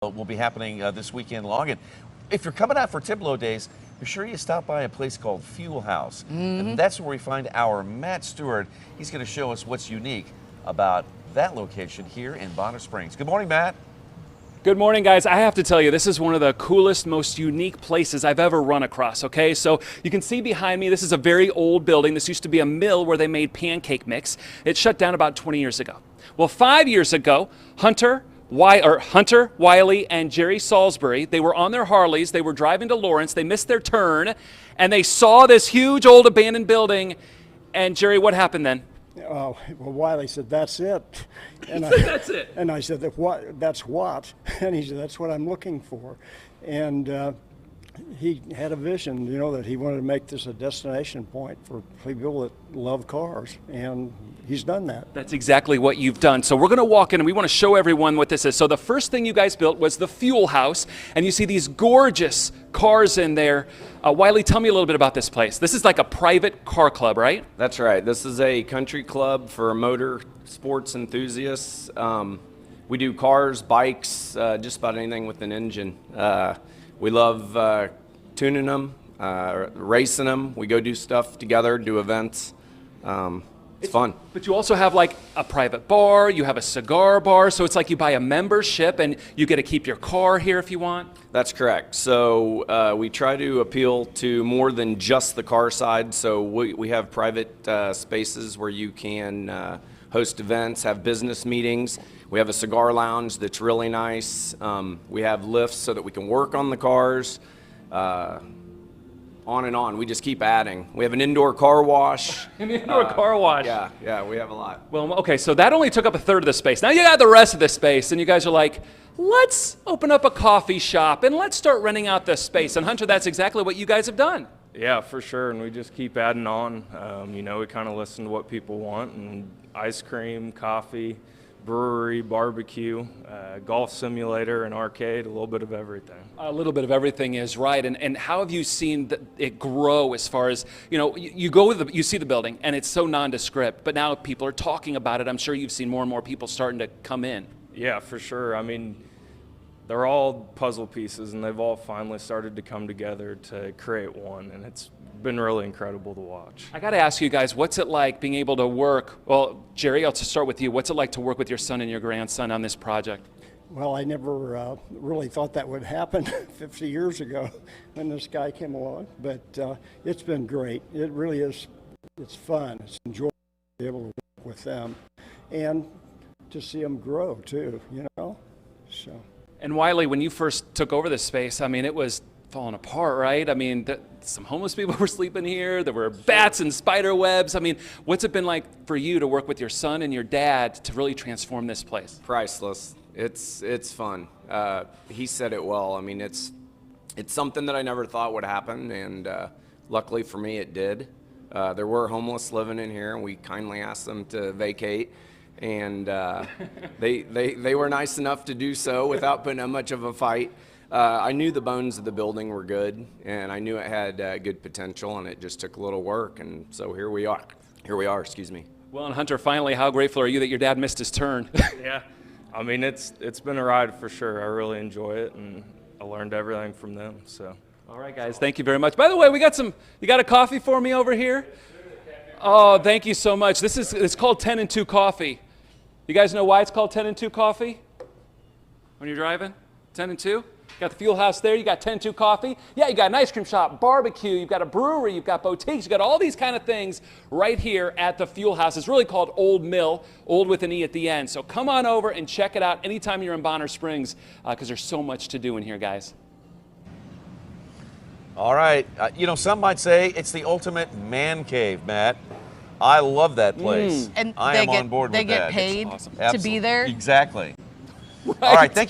will be happening this weekend long. And if you're coming out for Tiblo Days, be sure you stop by a place called Fuel House. And that's where we find our Matt Stewart. He's going to show us what's unique about that location here in Bonner Springs. Good morning, Matt. Good morning, guys. I have to tell you, this is one of the coolest, most unique places I've ever run across, okay? So you can see behind me, this is a very old building. This used to be a mill where they made pancake mix. It shut down about 20 years ago. Well, 5 years ago, Hunter, Wiley, and Jerry Salisbury, they were on their Harleys, they were driving to Lawrence, they missed their turn, and they saw this huge old abandoned building. And Jerry, what happened then? Well, Wiley said, "That's it." And He said, "That's it." And I said, "That's what?" And he said, "That's what I'm looking for." And he had a vision, you know, that he wanted to make this a destination point for people that love cars, and he's done that. That's exactly what you've done. So we're going to walk in and we want to show everyone what this is. So the first thing you guys built was the Fuel House, and you see these gorgeous cars in there. Wiley, tell me a little bit about this place. This is like a private car club, right? That's right. This is a country club for motor sports enthusiasts. We do cars, bikes, just about anything with an engine. We love tuning them, racing them. We go do stuff together, do events. It's fun. But you also have like a private bar, you have a cigar bar, so it's like you buy a membership and you get to keep your car here if you want. That's correct. So we try to appeal to more than just the car side. So we have private spaces where you can host events, have business meetings. We have a cigar lounge that's really nice. We have lifts so that we can work on the cars. On and on. We just keep adding. We have an indoor car wash. An indoor car wash. Yeah, we have a lot. Well, okay, so that only took up a third of the space. Now you got the rest of the space, and you guys are like, let's open up a coffee shop and let's start renting out this space. And Hunter, that's exactly what you guys have done. Yeah, for sure, and we just keep adding on. You know, we kind of listen to what people want, and ice cream, coffee, brewery, barbecue, golf simulator, and arcade, a little bit of everything. A little bit of everything is right. And how have you seen it grow as far as, you know, you go with you see the building and it's so nondescript, but now people are talking about it. I'm sure you've seen more and more people starting to come in. Yeah, for sure. I mean, they're all puzzle pieces, and they've all finally started to come together to create one, and it's been really incredible to watch. I got to ask you guys, what's it like being able to work? Well, Jerry, I'll just start with you. What's it like to work with your son and your grandson on this project? Well, I never really thought that would happen 50 years ago when this guy came along, but it's been great. It really is. It's fun. It's enjoyable to be able to work with them and to see them grow too, you know. So. And Wiley, when you first took over this space, I mean, it was falling apart, right? I mean, some homeless people were sleeping here. There were bats and spider webs. I mean, what's it been like for you to work with your son and your dad to really transform this place? Priceless. It's fun. He said it well. I mean, it's something that I never thought would happen, and luckily for me, it did. There were homeless living in here, and we kindly asked them to vacate. And they were nice enough to do so without putting up much of a fight. I knew the bones of the building were good, and I knew it had good potential, and it just took a little work, and so here we are. Excuse me. Well, and Hunter, finally, how grateful are you that your dad missed his turn? Yeah, I mean, it's been a ride for sure. I really enjoy it, and I learned everything from them. So. All right, guys, thank you very much. By the way, you got a coffee for me over here? Oh, thank you so much. It's called 10 and 2 coffee. You guys know why it's called 10 and 2 coffee? When you're driving? 10 and 2? Got the Fuel House there, you got 10 and 2 coffee. Yeah, you got an ice cream shop, barbecue, you've got a brewery, you've got boutiques, you've got all these kind of things right here at the Fuel House. It's really called Old Mill, old with an E at the end. So come on over and check it out anytime you're in Bonner Springs, because there's so much to do in here, guys. All right. You know, some might say it's the ultimate man cave, Matt. I love that place. And I am on board with that. They get paid Awesome. to be there. Exactly. Right. All right. Thank you.